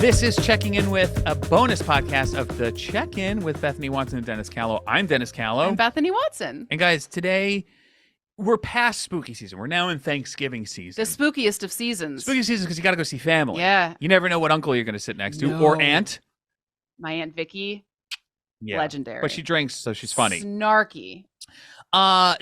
This is Checking In with, a bonus podcast of the Check-In with Bethany Watson and Dennis Callow. I'm Dennis Callow. I'm Bethany Watson. And guys, today we're past spooky season. We're now in Thanksgiving season. The spookiest of seasons. Spooky season because you got to go see family. Yeah. You never know what uncle you're going to sit next to No. or aunt. My Aunt Vicky, Yeah. legendary. But she drinks, so she's funny. Snarky.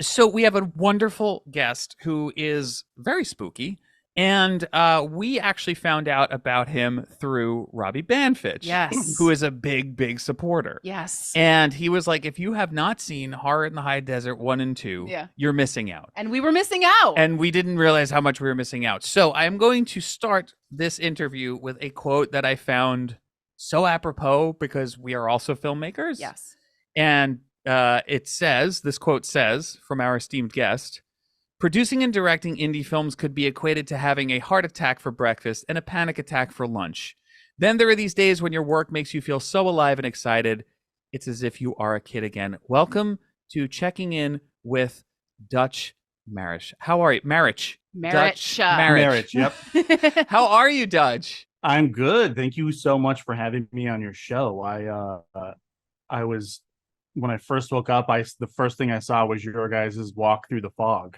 So we have a wonderful guest who is very spooky. And we actually found out about him through Robbie Banfitch, Yes. who is a big, big supporter. Yes. And he was like, if you have not seen Horror in the High Desert 1 and 2, you're missing out. And we were missing out. And we didn't realize how much we were missing out. So I'm going to start this interview with a quote that I found so apropos because we are also filmmakers. Yes. And this quote says from our esteemed guest, "Producing and directing indie films could be equated to having a heart attack for breakfast and a panic attack for lunch. Then there are these days when your work makes you feel so alive and excited. It's as if you are a kid again." Welcome to Checking In with Dutch Marich. How are you? Marich. Marich. Marich. Yep. How are you, Dutch? I'm good. Thank you so much for having me on your show. I was, when I first woke up, the first thing I saw was your guys' walk through the fog.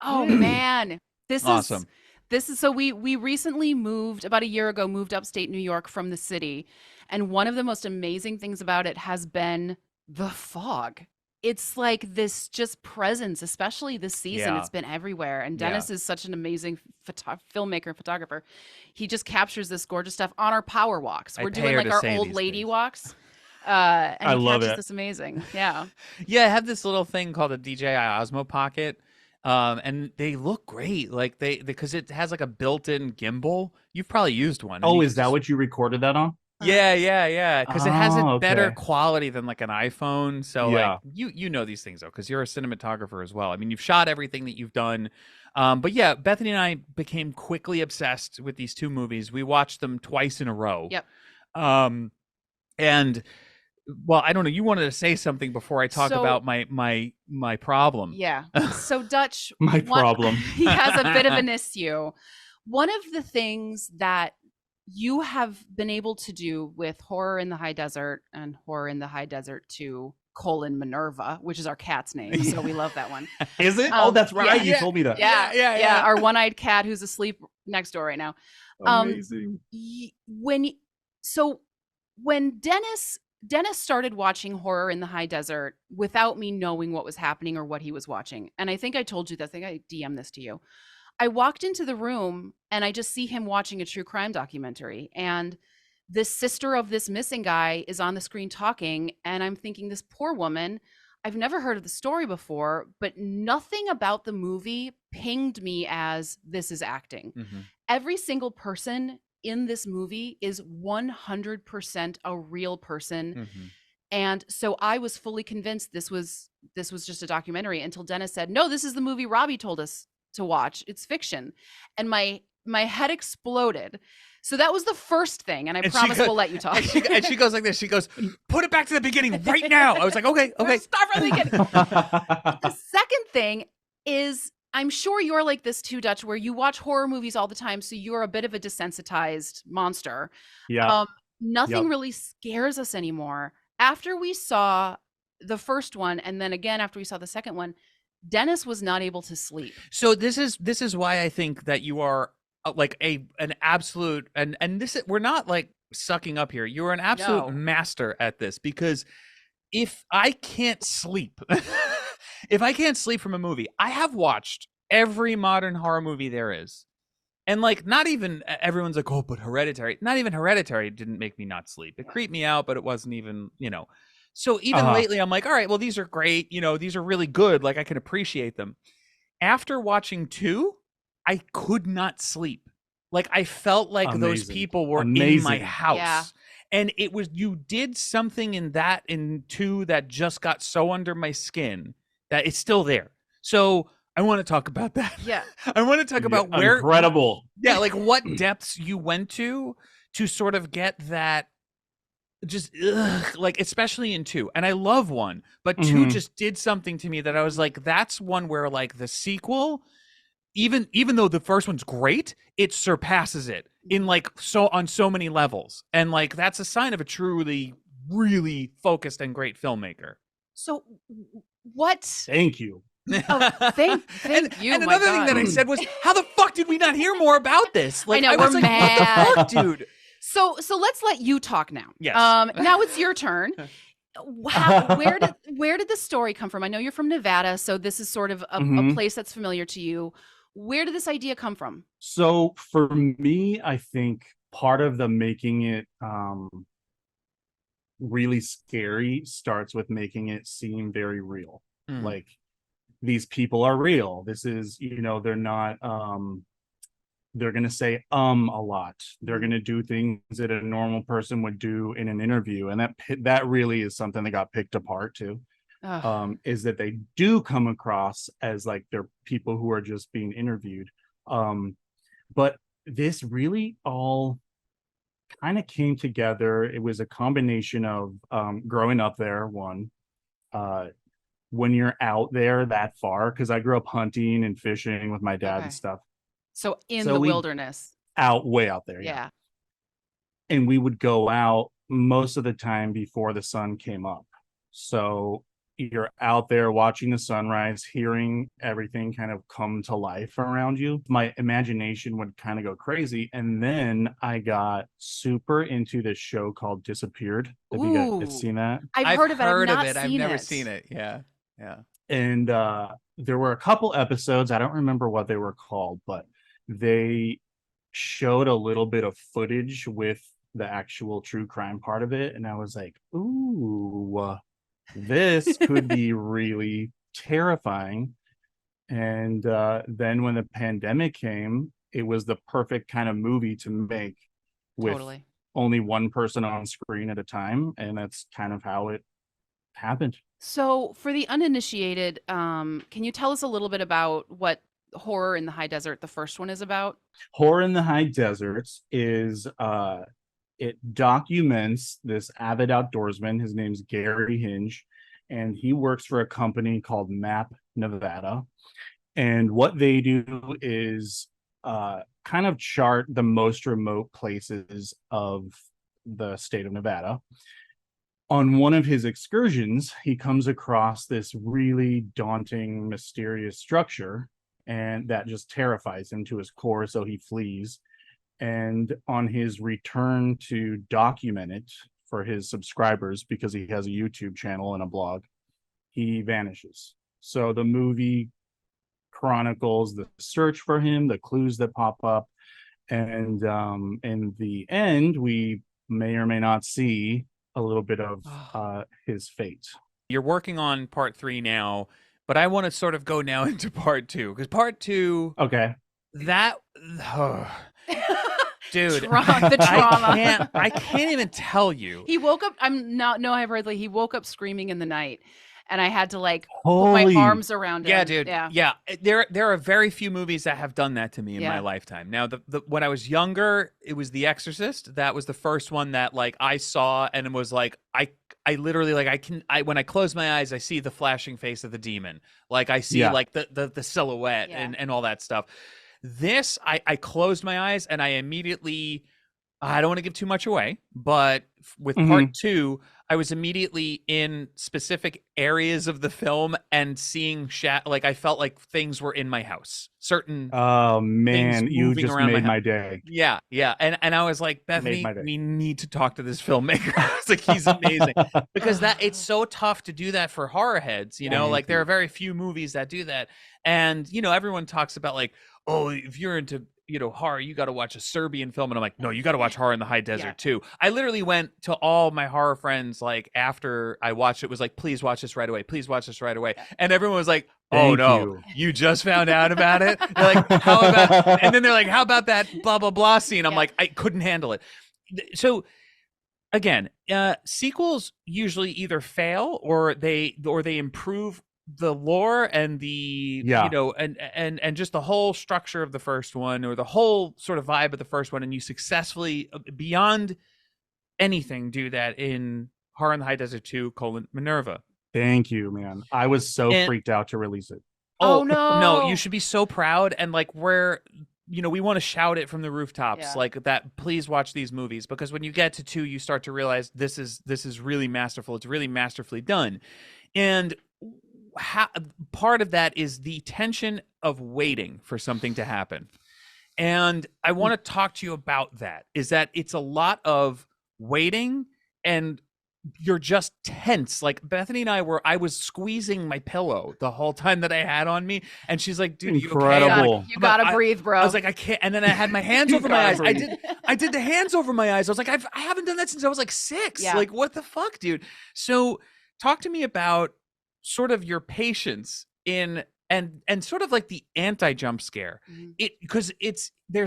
Oh man. This Awesome. is so we recently moved about a year ago, moved upstate New York from the city. And one of the most amazing things about it has been the fog. It's like this just presence, especially this season. Yeah. It's been everywhere. And Dennis is such an amazing filmmaker and photographer. He just captures this gorgeous stuff on our power walks. We're doing like our old lady walks. And I love catches it. this amazing. Yeah. Yeah, I have this little thing called a DJI Osmo Pocket. And they look great, like because it has like a built-in gimbal. You've probably used one. Oh, is that what you recorded that on? Yeah. Because it has a better okay. quality than like an iPhone. So like you know these things though, because you're a cinematographer as well. I mean, you've shot everything that you've done. But yeah, Bethany and I became quickly obsessed with these two movies. We watched them twice in a row. Yep. And well, I don't know. You wanted to say something before I talk about my problem. Yeah. So Dutch, problem. He has a bit of an issue. One of the things that you have been able to do with Horror in the High Desert and Horror in the High Desert 2, Minerva, which is our cat's name. So we love that one. Is it? Oh, that's right. You told me that. Yeah. Our one-eyed cat who's asleep next door right now. Amazing. When Dennis started watching Horror in the High Desert without me knowing what was happening or what he was watching. And I think I told you that. I think I DM'd this to you. I walked into the room and I just see him watching a true crime documentary. And this sister of this missing guy is on the screen talking. And I'm thinking, this poor woman, I've never heard of the story before, but nothing about the movie pinged me as this is acting. Mm-hmm. Every single person in this movie is 100% a real person. Mm-hmm. And so I was fully convinced this was just a documentary until Dennis said, "No, this is the movie Robbie told us to watch. It's fiction." And my head exploded. So that was the first thing. And I promise we'll let you talk. And she goes like this. She goes, "Put it back to the beginning right now." I was like, okay. Start from the beginning. The second thing is, I'm sure you're like this too, Dutch, where you watch horror movies all the time. So you're a bit of a desensitized monster. Yeah. Nothing really scares us anymore. After we saw the first one, and then again after we saw the second one, Dennis was not able to sleep. So this is why I think that you are like an absolute, and we're not like sucking up here. You're an absolute master at this, because if I can't sleep, if I can't sleep from a movie, I have watched every modern horror movie there is. And like, not even everyone's like, "Oh, but Hereditary." Not even Hereditary didn't make me not sleep. It creeped me out, but it wasn't even, So even lately, I'm like, all right, well, these are great. These are really good. Like, I can appreciate them. After watching 2, I could not sleep. Like, I felt like those people were in my house. Yeah. And it was, you did something in 2 that just got so under my skin that it's still there. So I want to talk about that. Yeah. I want to talk about where. Incredible. Yeah. Like what depths you went to sort of get that. Just like, especially in 2, and I love 1, but 2 just did something to me that I was like, that's one where like the sequel, even though the first one's great, it surpasses it. in like so on so many levels, and like that's a sign of a truly really focused and great filmmaker. So what? Thank you. Oh, thank you. And My another thing God. that I said was, how the fuck did we not hear more about this? Like, I know, I was we're like, what the mad. fuck, dude? So let's let you talk now. Yes. Now it's your turn. Where did the story come from? I know you're from Nevada, so this is sort of a place that's familiar to you. Where did this idea come from? So for me, I think part of the making it really scary starts with making it seem very real. Like these people are real. This is, they're not they're going to say a lot. They're going to do things that a normal person would do in an interview, and that really is something that got picked apart too. Is that they do come across as like they're people who are just being interviewed. But this really all kind of came together. It was a combination of growing up there, one, when you're out there that far, because I grew up hunting and fishing with my dad and stuff. So in the wilderness. Way out there, yeah. And we would go out most of the time before the sun came up. So you're out there watching the sunrise, hearing everything kind of come to life around you. My imagination would kind of go crazy. And then I got super into this show called Disappeared. Have you guys seen that? I've heard of it. I've never seen it. Yeah. And there were a couple episodes. I don't remember what they were called, but they showed a little bit of footage with the actual true crime part of it. And I was like, ooh, this could be really terrifying. And then when the pandemic came, it was the perfect kind of movie to make with only one person on screen at a time. And that's kind of how it happened. So for the uninitiated, can you tell us a little bit about what Horror in the High Desert, the first one, is about? Horror in the High Deserts is it documents this avid outdoorsman. His name's Gary Hinge, and he works for a company called Map Nevada. And what they do is kind of chart the most remote places of the state of Nevada. On one of his excursions, he comes across this really daunting, mysterious structure, and that just terrifies him to his core, so he flees. And on his return to document it for his subscribers, because he has a YouTube channel and a blog, he vanishes. So the movie chronicles the search for him, the clues that pop up, and in the end, we may or may not see a little bit of his fate. You're working on part 3 now, but I want to sort of go now into part 2, because part 2, that dude, the trauma. I can't even tell you. He woke up. He woke up screaming in the night, and I had to like put my arms around him. Yeah, dude. Yeah. There are very few movies that have done that to me in my lifetime. Now, when I was younger, it was The Exorcist. That was the first one that like I saw, and it was like I literally like when I close my eyes, I see the flashing face of the demon. Like I see like the silhouette and all that stuff. This, I closed my eyes and I immediately, I don't want to give too much away, but with part 2, I was immediately in specific areas of the film and seeing like I felt like things were in my house. Certain you just made my day. Yeah. And I was like, Bethany, we need to talk to this filmmaker. It's like, he's amazing. Because it's so tough to do that for horror heads, like there are very few movies that do that. And everyone talks about like, oh, if you're into horror, you got to watch a Serbian film. And I'm like, no, you got to watch Horror in the High Desert too. I literally went to all my horror friends, like after I watched it, was like, please watch this right away. Please watch this right away. And everyone was like, oh no, you just found out about it. They're like, how about, and then they're like, how about that blah, blah, blah scene? I'm like, I couldn't handle it. So again, sequels usually either fail or they improve the lore and the and just the whole structure of the first one, or the whole sort of vibe of the first one, and you successfully beyond anything do that in Horror in the High Desert 2: Minerva. Thank you, man. I was so freaked out to release it. Oh no, you should be so proud. And like, where we want to shout it from the rooftops Yeah. like that, please watch these movies, because when you get to 2 you start to realize this is really masterful. It's really masterfully done. And part of that is the tension of waiting for something to happen. And I want to talk to you about that. Is that it's a lot of waiting, and you're just tense. Like Bethany and I was squeezing my pillow the whole time that I had on me, and she's like, "Dude, are you okay?" I'm like, Incredible. You gotta breathe, bro. I was like, I can't. And then I had my hands You over my gotta eyes. breathe. I did the hands over my eyes. I was like, I haven't done that since I was like 6. Yeah. Like, what the fuck, dude? So, talk to me about sort of your patience in and sort of like the anti-jump scare. Mhm. Because there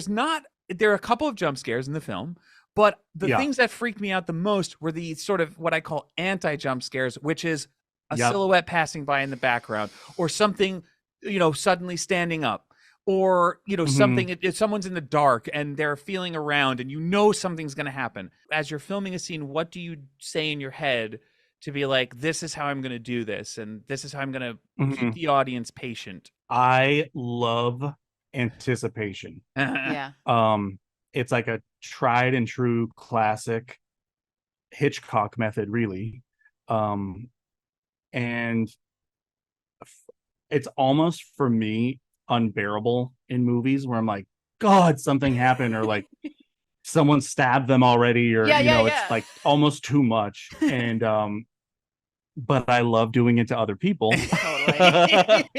are a couple of jump scares in the film, but the Yeah. things that freaked me out the most were the sort of what I call anti-jump scares, which is a Yep. silhouette passing by in the background, or something, suddenly standing up, or something, if someone's in the dark and they're feeling around and something's going to happen. As you're filming a scene, what do you say in your head to be like, this is how I'm going to do this, and this is how I'm going to keep the audience patient? I love anticipation. Yeah. It's like a tried and true classic Hitchcock method, really. And it's almost, for me, unbearable in movies where I'm like, God, something happened, or like someone stabbed them already, or it's like almost too much. And but I love doing it to other people. Totally.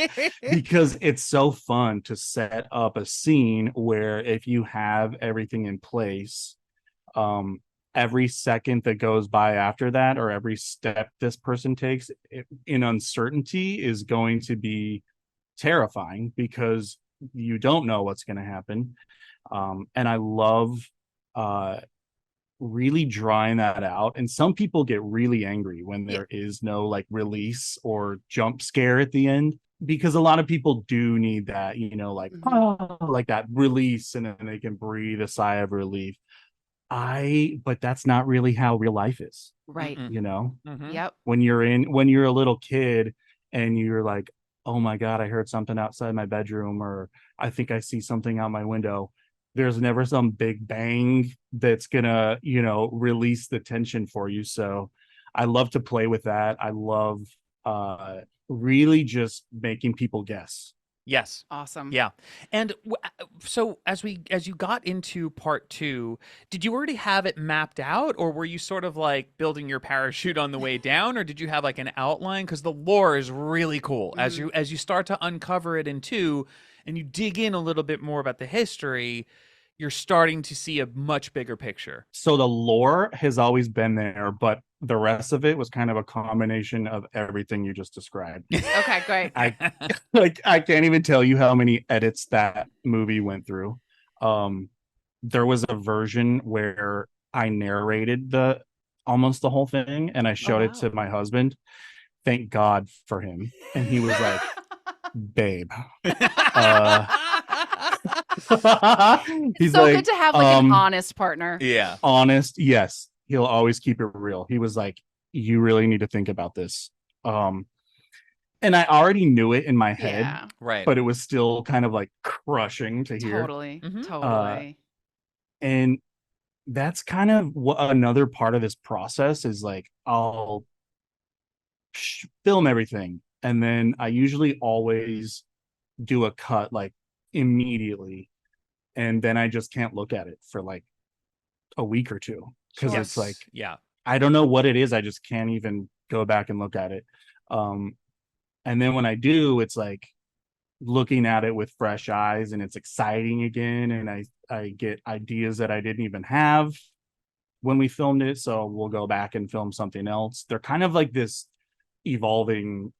Because it's so fun to set up a scene where, if you have everything in place, every second that goes by after that, or every step this person takes in uncertainty, is going to be terrifying, because you don't know what's going to happen. And I love really drawing that out. And some people get really angry when there is no like release or jump scare at the end, because a lot of people do need that, like, like that release, and then they can breathe a sigh of relief. But that's not really how real life is. Right. Yep. When you're a little kid and you're like, oh my God, I heard something outside my bedroom, or I think I see something out my window. There's never some big bang that's gonna, release the tension for you. So I love to play with that. I love really just making people guess. Yes. Awesome. Yeah. And so as you got into part 2, did you already have it mapped out, or were you sort of like building your parachute on the way down, or did you have like an outline? Because the lore is really cool. As you start to uncover it in 2 and you dig in a little bit more about the history, you're starting to see a much bigger picture. So the lore has always been there, but the rest of it was kind of a combination of everything you just described. Okay, great. I can't even tell you how many edits that movie went through. There was a version where I narrated almost the whole thing, and I showed it to my husband. Thank God for him. And he was like, babe. He's so like, good to have like an honest partner. Yeah. Honest, yes. He'll always keep it real. He was like, you really need to think about this. And I already knew it in my head, right? But it was still kind of like crushing to hear. Totally. And that's kind of what another part of this process is. Like, I'll film everything, and then I usually always do a cut like immediately, and then I just can't look at it for like a week or two, because it's like, I don't know what it is. I just can't even go back and look at it. And then when I do, it's like looking at it with fresh eyes, and it's exciting again. And I get ideas that I didn't even have when we filmed it. So we'll go back and film something else. They're kind of like this evolving,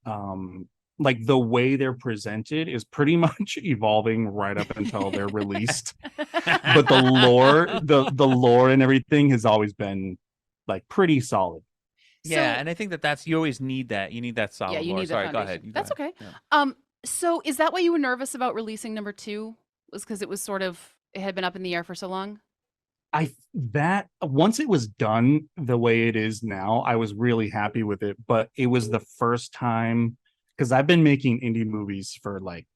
like the way they're presented is pretty much evolving right up until they're released. But the lore and everything has always been like pretty solid. Yeah, and I think that's you always need that. You need that solid lore. You need Sorry, the go foundation. ahead. That's okay. Yeah. So is that why you were nervous about releasing number 2? Was because it was it had been up in the air for so long? That once it was done the way it is now, I was really happy with it. But it was the first time, because I've been making indie movies for like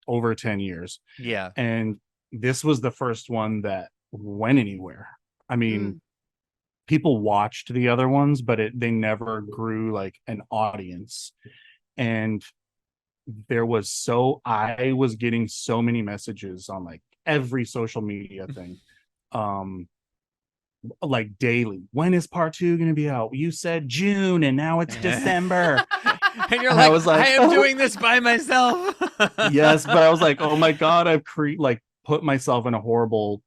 over 10 years. Yeah. And this was the first one that went anywhere. I mean, Mm. people watched the other ones, but they never grew like an audience. And I was getting so many messages on like every social media thing. Um, like daily. When is part two going to be out? You said June and now it's December. And you're And I like, was I like, am oh, doing this by myself. yes, but I was like, oh my God, like put myself in a horrible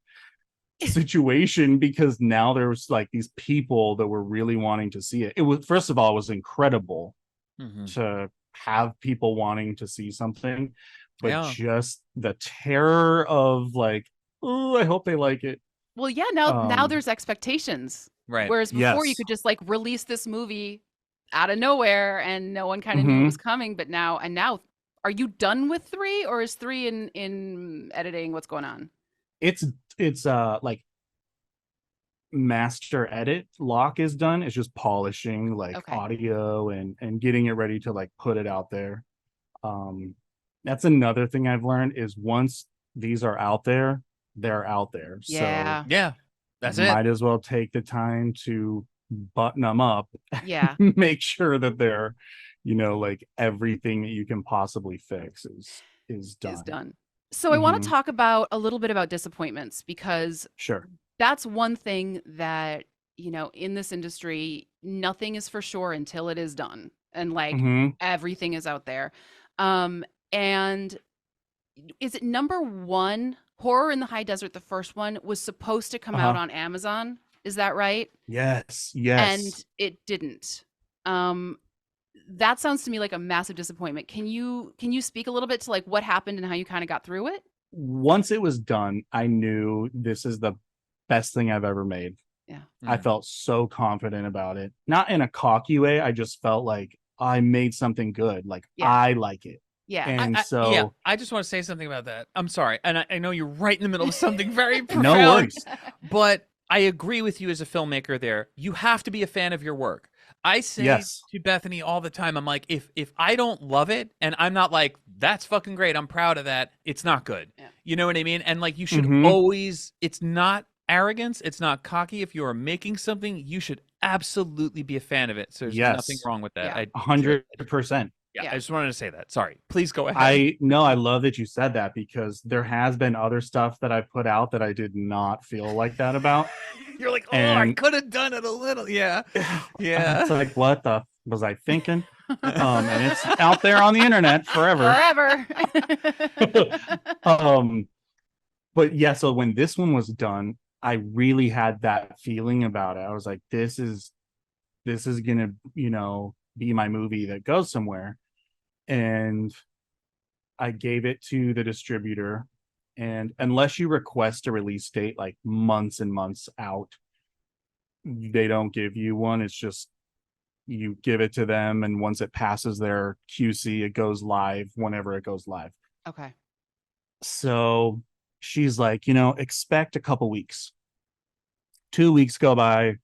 situation because now there was like these people that were really wanting to see it. It was, first of all, it was incredible Mhm. to have people wanting to see something, but Yeah. just the terror of like, oh, I hope they like it. Well, yeah, now Um, there's expectations. Right. Whereas before you yes. could just like release this movie out of nowhere and no one kind of knew it Hmm. was coming, but now are you done with 3 or is 3 in editing? What's going on? It's like master edit lock is done. It's just polishing like Okay. audio and getting it ready to like put it out there. Um, that's another thing I've learned is once these are out there, they're out there. So Yeah. Yeah. That's it. might as well take the time to button them up, Yeah. make sure that they're, like everything that you can possibly fix is Is done. done. So I want Hmm. to talk about a little bit about disappointments because Sure. that's one thing that, in this industry, nothing is for sure until it is done. And like Hmm. everything is out there. And is it number one? Horror in the High Desert, the first one, was supposed to come out Uh-huh. on Amazon. Is that right? Yes. And Yes. it didn't. Um, that sounds to me like a massive disappointment. Can you speak a little bit to like what happened and how you kind of got through it? Once it was done, I knew this is the best thing I've ever made. Yeah. I felt so confident about it. Not in a cocky way. I just felt like I made something good. Like Yeah. I like it. Yeah. And Yeah, so I just want to say something about that. I'm sorry, and I know you're right in the middle of something very no profound, worries. but I agree with you as a filmmaker. There, you have to be a fan of your work. I say Yes. to Bethany all the time, I'm like, if I don't love it, and I'm not like, that's fucking great, I'm proud of that, it's not good. Yeah. You know what I mean? And like, you should Mm-hmm. always. It's not arrogance. It's not cocky. If you are making something, you should absolutely be a fan of it. So there's nothing Yes. wrong with that. Yeah. 100%. Yeah, I Yeah. just wanted to say that. Sorry. Please go ahead. I love that you said that because there has been other stuff that I put out that I did not feel like that about. You're like, oh, I And could have done it a little. Yeah. Yeah. it's like, what the was I thinking? And it's out there on the internet forever. Forever. um, but yeah, so when this one was done, I really had that feeling about it. I was like, this is gonna, be my movie that goes somewhere. And I gave it to the distributor. And unless you request a release date like months and months out, they don't give you one. It's just you give it to them, and once it passes their QC, it goes live whenever it goes live. Okay. So she's like, expect a couple weeks. 2 weeks go by.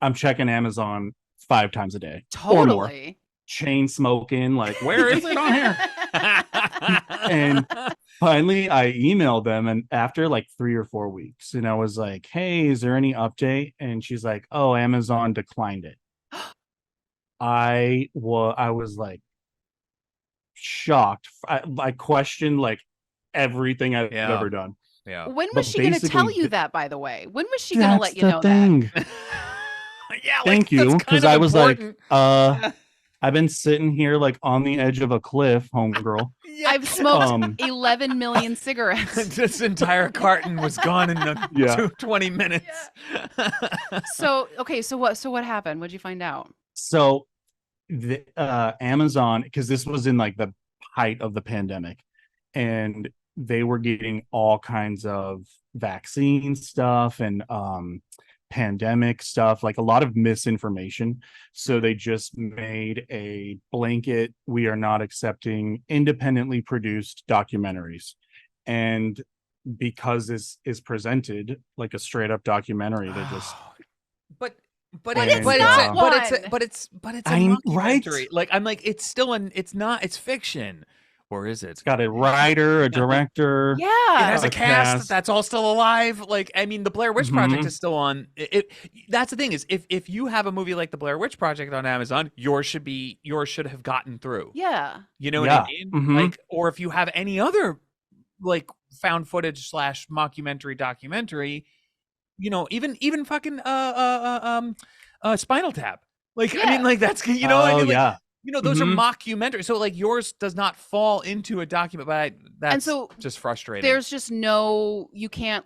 I'm checking Amazon 5 times a day or more. Totally. Chain smoking, like, where is it on here? And finally, I emailed them, and after like 3 or 4 weeks, and I was like, hey, is there any update? And she's like, oh, Amazon declined it. I was like shocked. I questioned like everything I've Yeah. ever done. Yeah. When was But she going to tell basically, you that, by the way? When was she going to that's let you the know that? thing. Yeah. Like, Thank that's you, kind because of I was like, important. I've been sitting here like on the edge of a cliff, homegirl. Yeah. I've smoked Um, 11 million cigarettes. This entire carton was gone in the yeah. 20 minutes. So, okay, so what happened? What'd you find out? So the Amazon, because this was in like the height of the pandemic, and they were getting all kinds of vaccine stuff and pandemic stuff, like a lot of misinformation. So they just made a blanket, we are not accepting independently produced documentaries. And because this is presented like a straight up documentary, they just But But it's and not one. but it's a I'm right. mockumentary. Like, I'm like, it's still it's fiction. Or is It's it? got a writer, a director, It Yeah. has a a cast cast. that's all still alive. Like, I mean, the Blair Witch Project Hmm. is still on. That's the thing is, if you have a movie like the Blair Witch Project on Amazon, yours should have gotten through. Yeah. You know what I Yeah. mean? Hmm. Like, or if you have any other like found footage slash mockumentary documentary, even fucking Spinal Tap. Like, I mean, Yeah. like that's I Oh mean, like yeah. those are Hmm. mockumentary. So like yours does not fall into a document, but And that's so just frustrating. there's just you can't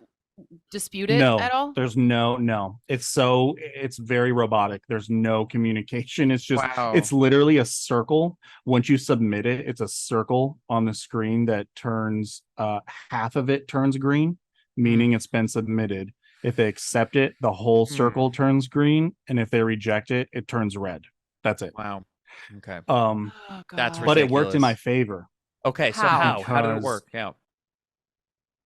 dispute it No, at all? there's no. It's very robotic. There's no communication. Wow. It's literally a circle. Once you submit it, it's a circle on the screen that turns half of it turns green, Mm, meaning it's been submitted. If they accept it, the whole mm, circle turns green, and if they reject it, it turns red. That's it. wow. Okay. Um, Oh That's but it God. worked in my ridiculous. favor Okay, so How? how did it because work? Yeah.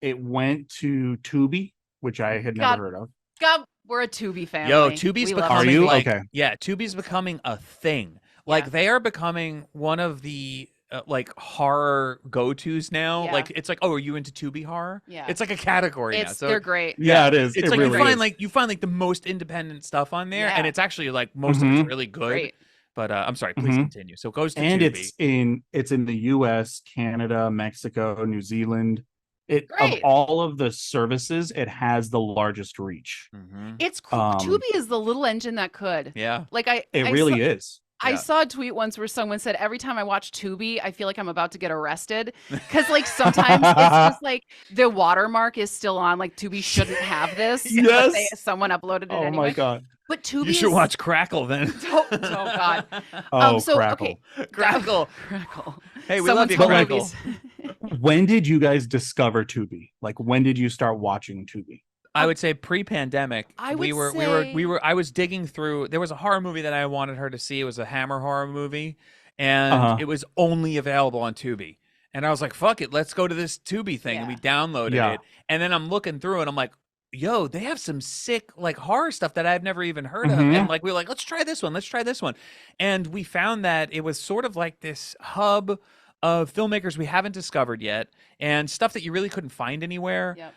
it went to Tubi, which I had never God, heard of. God, we're a Tubi Yo, family. Tubi's We love Are becoming you? Tubi. like, Okay. yeah, Tubi's becoming a thing. Yeah. Like they are becoming one of the like horror go-tos now. Yeah. Like it's like, oh, are you into Tubi horror? Yeah. It's like a category now. So They're great. Yeah, yeah, it is. it's It like really is. you find like the most independent stuff on there, and Yeah. it's actually like most of it's Hmm. really good. Great. But I'm sorry, please Hmm. continue. So it goes to And Tubi. it's in the US, Canada, Mexico, New Zealand. It of Great. all of the services, it has the largest reach. Mm-hmm. It's cool. Tubi Um, is the little engine that could. Yeah, Like it really is. I yeah. saw a tweet once where someone said every time I watch Tubi, I feel like I'm about to get arrested because like sometimes it's just like the watermark is still on. Like Tubi shouldn't have this, but Yes. someone uploaded it Oh my anyway. God. But You Tubi should is watch Crackle then. oh God. Oh, So okay, crackle. Crackle. Crackle. Hey, we Someone love you, tell But like, Crackle. movies. when did you guys discover Tubi? Like, when did you start watching Tubi? I would say pre-pandemic. I We would were say I was digging through. There was a horror movie that I wanted her to see. It was a Hammer horror movie, Uh and huh. it was only available on Tubi. And I was like, "Fuck it, let's go to this Tubi thing." And we yeah. downloaded Yeah. it. And then I'm looking through, and I'm like, "Yo, they have some sick like horror stuff that I've never even heard of." And Hmm. like we were like, "Let's try this one. Let's try this one." And we found that it was sort of like this hub of filmmakers we haven't discovered yet and stuff that you really couldn't find anywhere. Yep.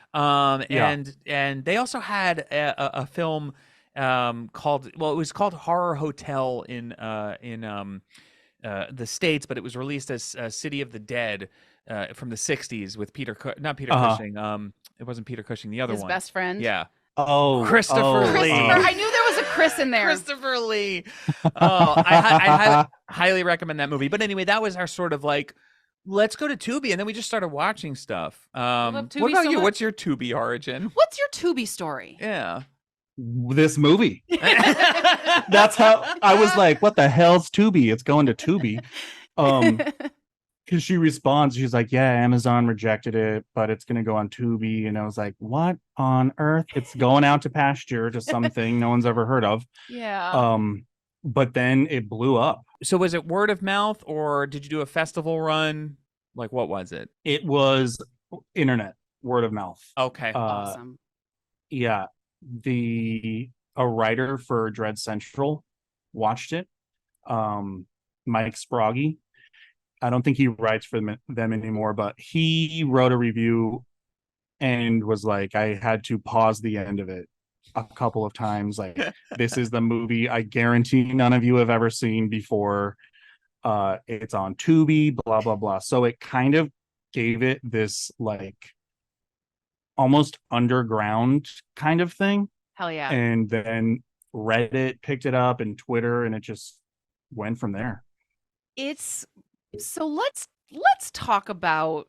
Yeah. And they also had a film called, well, it was called Horror Hotel in the States, but it was released as City of the Dead from the 60s with not Peter Uh huh. Cushing. It wasn't Peter Cushing, the other His one. best friend. Yeah. Oh. Christopher Oh. Lee. Christopher. I knew there was a Chris in there. Christopher Lee. Oh, I highly recommend that movie. But anyway, that was our sort of like, let's go to Tubi, and then we just started watching stuff. love What Tubi about so you? much. What's your Tubi origin? What's your Tubi story? Yeah. This movie. That's how I was like, what the hell's Tubi? It's going to Tubi. Because she responds, she's like, yeah, Amazon rejected it, but it's going to go on Tubi. And I was like, what on earth? It's going out to pasture to something no one's ever heard of. Yeah. But then it blew up. So was it word of mouth, or did you do a festival run? Like, what was it? It was internet, word of mouth. Okay. Awesome. Yeah. A writer for Dread Central watched it. Mike Sproggy. I don't think he writes for them anymore, but he wrote a review and was like, I had to pause the end of it a couple of times. Like, this is the movie I guarantee none of you have ever seen before. It's on Tubi, blah, blah, blah. So it kind of gave it this like almost underground kind of thing. Hell yeah. And then Reddit picked it up and Twitter, and it just went from there. It's so let's talk about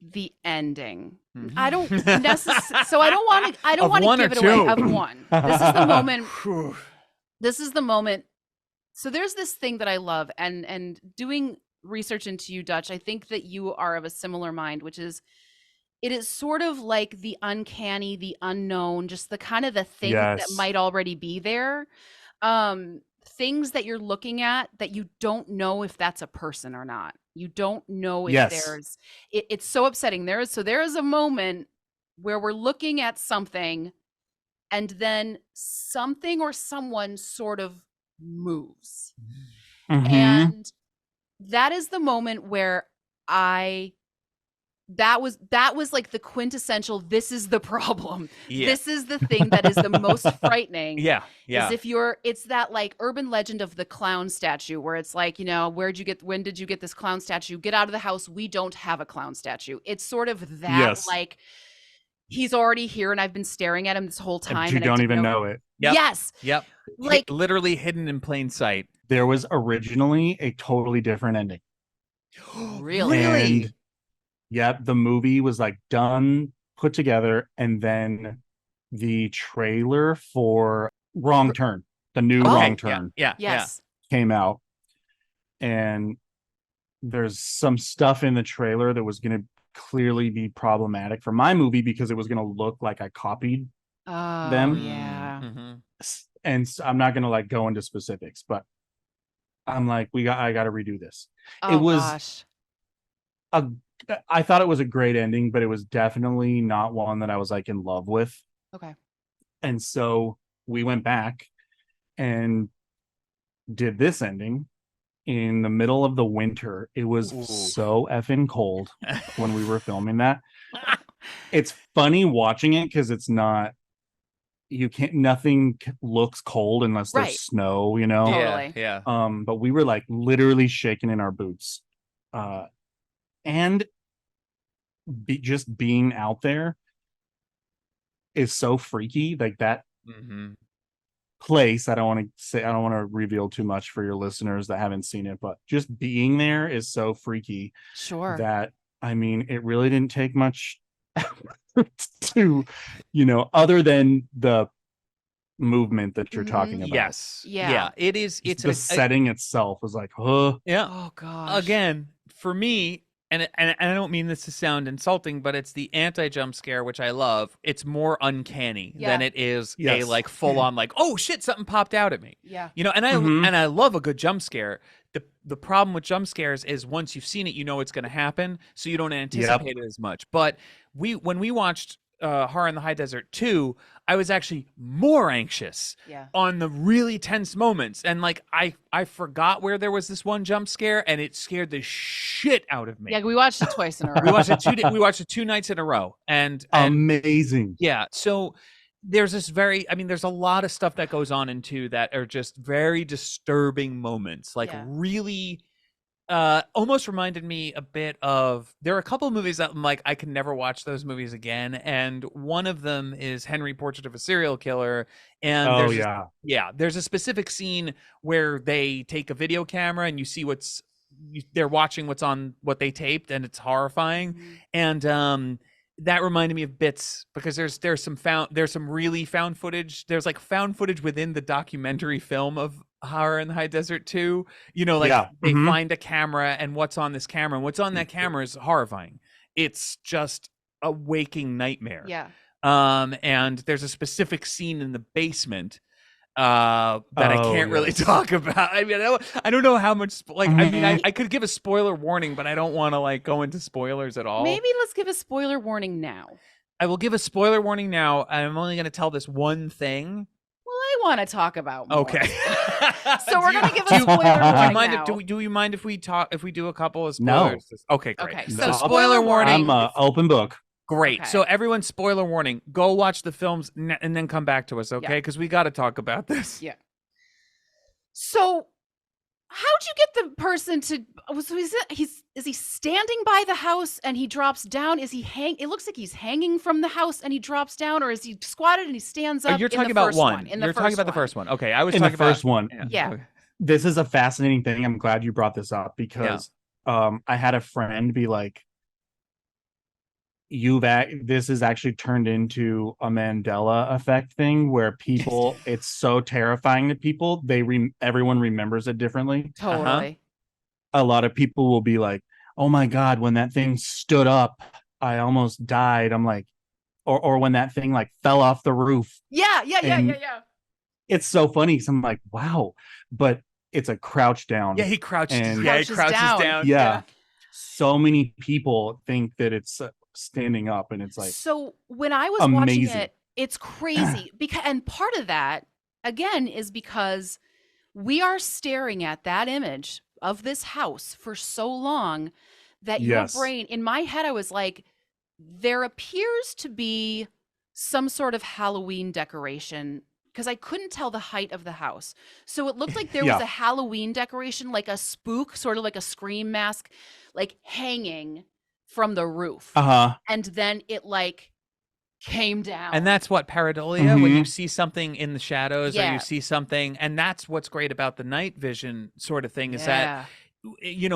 the ending. I don't necessarily so I don't Of want to one or give it away two? of one. This is the moment. Whew. This is the moment. So there's this thing that I love and doing research into you, Dutch. I think that you are of a similar mind, which is it is sort of like the uncanny, the unknown, just the kind of the thing that Yes. might already be there. Things that you're looking at that you don't know if that's a person or not. You don't know if Yes. there's it's so upsetting. There is a moment where we're looking at something and then something or someone sort of moves. Mhm. And that is the moment where I that was like the quintessential, this is the problem. Yeah. This is the thing that is the most frightening. Yeah. Is Yeah. if it's that like urban legend of the clown statue where it's like, when did you get this clown statue? Get out of the house. We don't have a clown statue. It's sort of that, Yes. like, he's already here and I've been staring at him this whole But time you and I don't didn't even know. know it. Yep. Yes. Yep. Like, literally hidden in plain sight. There was originally a totally different ending. Really? And yep, the movie was like done, put together, and then the trailer for Wrong Turn, the new Okay. Wrong Turn, Yeah. Yes. came out. And there's some stuff in the trailer that was going to clearly be problematic for my movie because it was going to look like I copied Oh, them. yeah. Mm-hmm. And I'm not going to like go into specifics, but I'm like, I got to redo this. Oh, It was gosh. I thought it was a great ending, but it was definitely not one that I was like in love with. Okay. And so we went back and did this ending in the middle of the winter. It was Ooh. so effing cold when we were filming that. It's funny watching it because it's not, you can't, nothing looks cold unless there's Right. snow, you know? Totally. Yeah. But we were like literally shaking in our boots. And just being out there is so freaky. Like that Mm-hmm. place, I don't want to reveal too much for your listeners that haven't seen it, but just being there is so freaky Sure. that, I mean, it really didn't take much to, other than the movement that you're talking about. Yes. Yeah. It is. It's The setting itself was like, huh. Yeah. Oh, gosh. Again, for me, and I don't mean this to sound insulting, but it's the anti-jump scare, which I love. It's more uncanny Yeah. than it is a Yes. like full on like, oh shit, something popped out at me. Yeah. And Mhm. I love a good jump scare. The problem with jump scares is once you've seen it, you know it's going to happen, so you don't anticipate it as much. But when we watched Horror in the High Desert 2, I was actually more anxious Yeah. on the really tense moments, and like I forgot where there was this one jump scare, and it scared the shit out of me. Yeah, we watched it twice in a row. We watched it 2 nights in a row, and Amazing. yeah. So there's there's a lot of stuff that goes on in 2 that are just very disturbing moments, like Yeah. really almost reminded me a bit of, there are a couple of movies that I'm like, I can never watch those movies again, and one of them is Henry, Portrait of a Serial Killer. And there's a specific scene where they take a video camera and you see they're watching what's on what they taped, and it's horrifying. And that reminded me of bits, because there's some really found footage. There's like found footage within the documentary film of Horror in the High Desert 2. They find a camera, and what's on this camera, and what's on that camera is horrifying. It's just a waking nightmare. Yeah. And there's a specific scene in the basement that I can't really talk about. I mean, I don't know how much I mean, I could give a spoiler warning, but I don't want to like go into spoilers at all. Maybe let's give a spoiler warning now. I will give a spoiler warning now. I'm only going to tell this one thing. Well, I want to talk about more. Okay. So we're going to give a spoiler warning now. Do you mind if we do a couple of spoilers? No. Okay, great. Okay, So No. spoiler warning. I'm an open book. Great. Okay. So everyone, spoiler warning. Go watch the films and then come back to us, okay? Yeah. Because we got to talk about this. Yeah. So how'd you get the person to? So is he standing by the house and he drops down? Is he It looks like he's hanging from the house and he drops down, or is he squatted and he stands up? You're talking in the about first one. In the You're first talking about the one. first one. Okay, I was In talking the first one. Yeah. Okay. This is a fascinating thing. I'm glad you brought this up because I had a friend be like, this is actually turned into a Mandela effect thing where people, it's so terrifying to people, everyone remembers it differently. Totally. A lot of people will be like, oh my God, when that thing stood up, I almost died. I'm like, or when that thing like fell off the roof. Yeah. It's so funny because I'm like, wow, but it's a crouch down. Yeah, he crouched. And He crouches down. Yeah. So many people think that it's standing up, and it's like, so when I was amazing. watching it, it's crazy and part of that again is because we are staring at that image of this house for so long that your Yes. brain, in my head, I was like, there appears to be some sort of Halloween decoration because I couldn't tell the height of the house. So it looked like there was Yeah. a Halloween decoration, like a spook, sort of like a scream mask, like hanging from the roof. Uh-huh. And then it like came down. And that's what pareidolia, when you Mhm. see something in the shadows or you Yeah. see something, and that's what's great about the night vision sort of thing is that Yeah.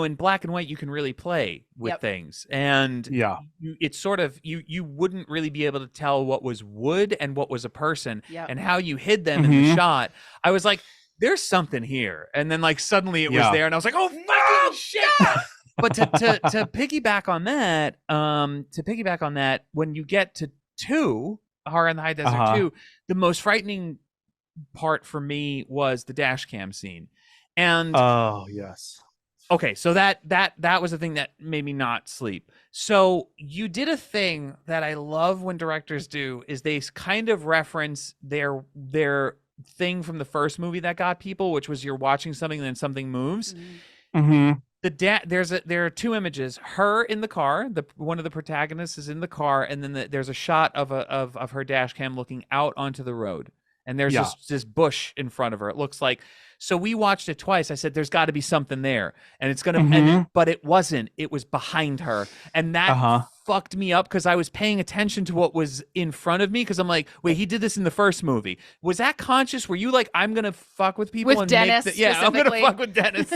in black and white you can really play with Yep. things, and Yeah. it's sort of you wouldn't really be able to tell what was wood and what was a person, Yep. and how you hid them in the Mhm. shot. I was like, there's something here, and then like suddenly it was Yeah. there, and I was like, oh fucking shit. But to piggyback on that, when you get to 2, Horror in the High Desert Uh-huh. 2, the most frightening part for me was the dash cam scene. And Oh, yes. okay, so that was the thing that made me not sleep. So you did a thing that I love when directors do, is they kind of reference their thing from the first movie that got people, which was you're watching something and then something moves. Mhm. There are 2 images: her in the car, one of the protagonists is in the car, and then there's a shot of her dash cam looking out onto the road, and there's Yeah. this bush in front of her. It looks like. So we watched it twice. I said there's got to be something there, and it's gonna Mhm. but it wasn't. It was behind her, and that Uh-huh. fucked me up because I was paying attention to what was in front of me, because I'm like, wait, he did this in the first movie. Was that conscious? Were you like, I'm gonna fuck with people With and Dennis, make I'm gonna specifically. fuck with Dennis.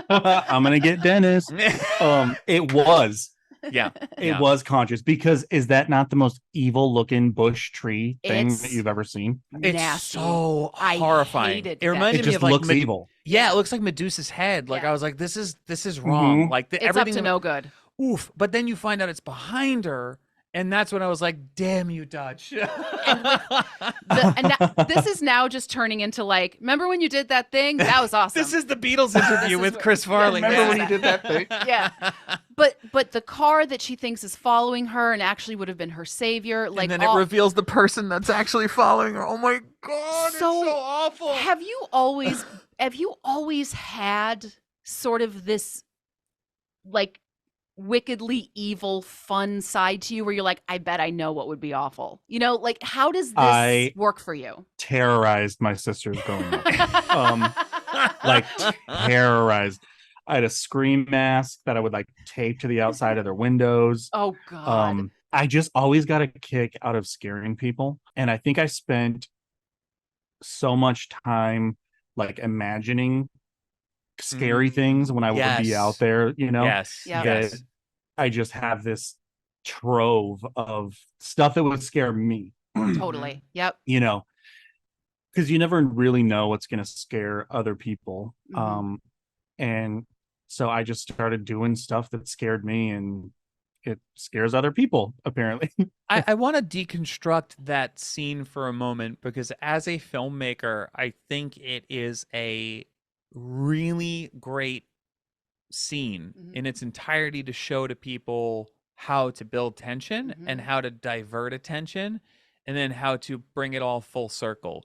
I'm gonna get Dennis. It was. Yeah. It was conscious, because is that not the most evil looking bush tree thing that It's you've ever seen? It's nasty. so I horrifying. hated It that reminded It me just of like looks evil. Yeah, it looks like Medusa's head. Like Yeah. I was like, this is wrong. Mhm. Like It's everything up to no good. Oof. But then you find out it's behind her, and that's when I was like, damn you, Dutch. And with this is now just turning into like, remember when you did that thing? That was awesome. This is the Beatles interview is with what- Chris Farley. Remember Yeah. when you did that thing? Yeah. But the car that she thinks is following her and actually would have been her savior, like And then it reveals the person that's actually following her. Oh my god, it's So, so awful. have you always had sort of this like wickedly evil fun side to you where you're like, I bet I know what would be awful. You know, like how does this I- work for you? Terrorized my sisters growing up. Like terrorized. I had a scream mask that I would like tape to the outside of their windows. Oh God. I just always got a kick out of scaring people. And I think I spent so much time like imagining scary things when I would be out there, Yes. Yeah. Yes. that I just have this trove of stuff that would scare me, Totally. Yep. because you never really know what's going to scare other people. Mhm. And so I just started doing stuff that scared me, and it scares other people, apparently. I want to deconstruct that scene for a moment, because as a filmmaker, I think it is a really great scene Mhm. in its entirety to show to people how to build tension and Mhm. how to divert attention, and then how to bring it all full circle.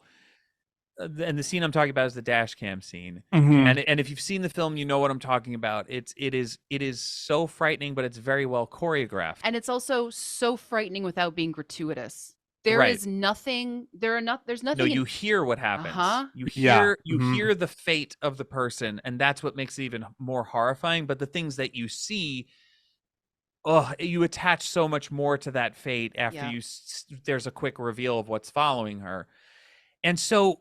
And the scene I'm talking about is the dash cam scene. Mhm. And if you've seen the film, you know what I'm talking about. It is so frightening, but it's very well choreographed. And it's also so frightening without being gratuitous. There Right. is nothing. There's nothing. No, you hear what happens. Uh-huh. You Yeah. you Mhm. hear the fate of the person, and that's what makes it even more horrifying. But the things that you see, you attach so much more to that fate after Yeah. there's a quick reveal of what's following her. And so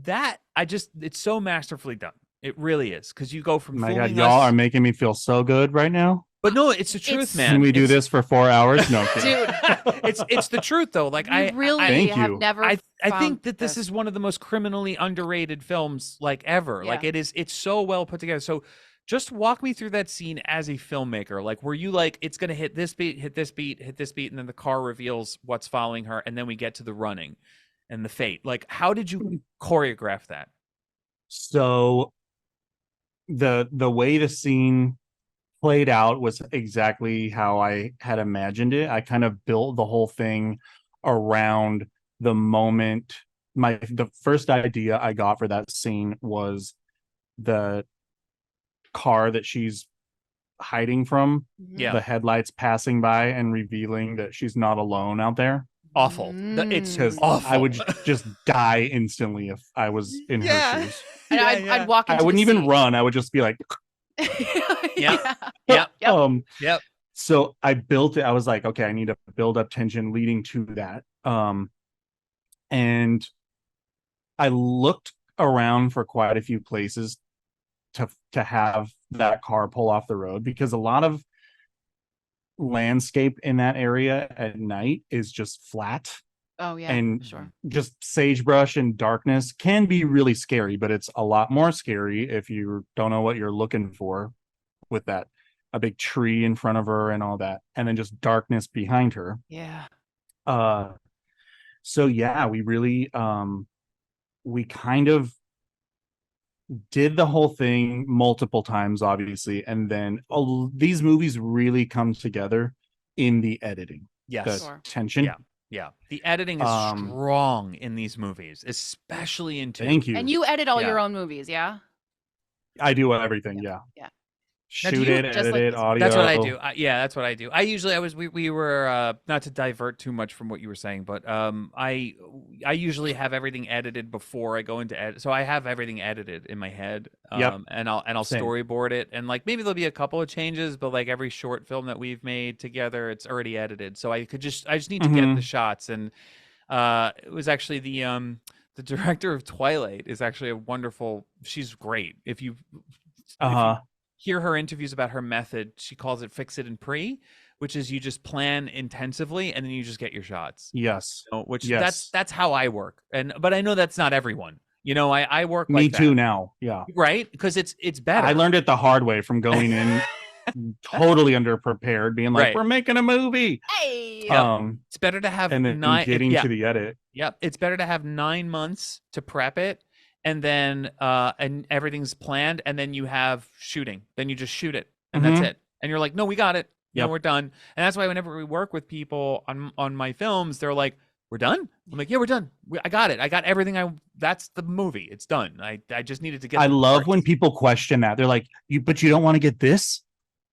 that it's so masterfully done. It really is, because you go from My God, fooling y'all us, are making me feel so good right now. but no, it's the truth, It's- man. Can we do It's- this for 4 hours? No, I'm kidding. Dude, it's the truth though. Like we really Thank have you. never. I found think that this is one of the most criminally underrated films like ever. Yeah. Like it's so well put together. So just walk me through that scene as a filmmaker. Like, were you like, it's gonna hit this beat, hit this beat, hit this beat, and then the car reveals what's following her, and then we get to the running and the fate. Like, how did you choreograph that? So the way the scene played out was exactly how I had imagined it. I kind of built the whole thing around the moment. The first idea I got for that scene was the car that she's hiding from, Mhm. Yeah. the headlights passing by and revealing that she's not alone out there. Awful. It's Because Mm. I awful. would just die instantly if I was in her Yeah. shoes. And Yeah, I'd yeah. walk I into the wouldn't even scene. run. I would just be like, Yep. Yeah. Yep. Yep. Yep. so I built it. I was like, okay, I need to build up tension leading to that. And I looked around for quite a few places to have that car pull off the road because a lot of landscape in that area at night is just flat Oh yeah, and sure. just sagebrush and darkness can be really scary, but it's a lot more scary if you don't know what you're looking for with that a big tree in front of her and all that and then just darkness behind her. Yeah. uh so yeah, we really we kind of did the whole thing multiple times obviously, and then these movies really come together in the editing, the Yes. Sure. tension. Yeah. Yeah. The editing is um strong in these movies, especially in two. Thank you. And you edit all Yeah. your own movies, yeah? I do everything, Yeah. yeah. Yeah. Now, do Shoot you it, Just edit like it, this one. That's what I do. audio. Yeah, that's what I do. I usually I was we were not to divert too much from what you were saying, but I usually have everything edited before I go into edit. So I have everything edited in my head. Yep, And I'll same. storyboard it, and like maybe there'll be a couple of changes, but like every short film that we've made together, it's already edited. So I just need to get the Mm-hmm. shots. And it was actually the director of Twilight is actually a wonderful, she's great. If you Uh-huh. hear her interviews about her method, she calls it fix it and pre, which is you just plan intensively and then you just get your shots. Yes. Which Yes. that's how I work. But I know that's not everyone. I work Me like that, too now. Yeah. right? Because it's I better. learned it the hard way from going in totally underprepared, being like, Right. we're making a movie. Hey. Yep. It's better to have And then nine. getting Yeah. to the edit. Yep. It's better to have 9 months to prep it, and then and everything's planned, and then you have shooting. Then you just shoot it, and that's Mm-hmm. it. And you're like, no, we got it. Yep. We're done. And that's why whenever we work with people on my films, they're like, we're done. I'm like, yeah, we're done. I got it. I got everything. That's the movie. It's done. I just needed to get I the love when parts. people question that. They're like, but you don't want to get this?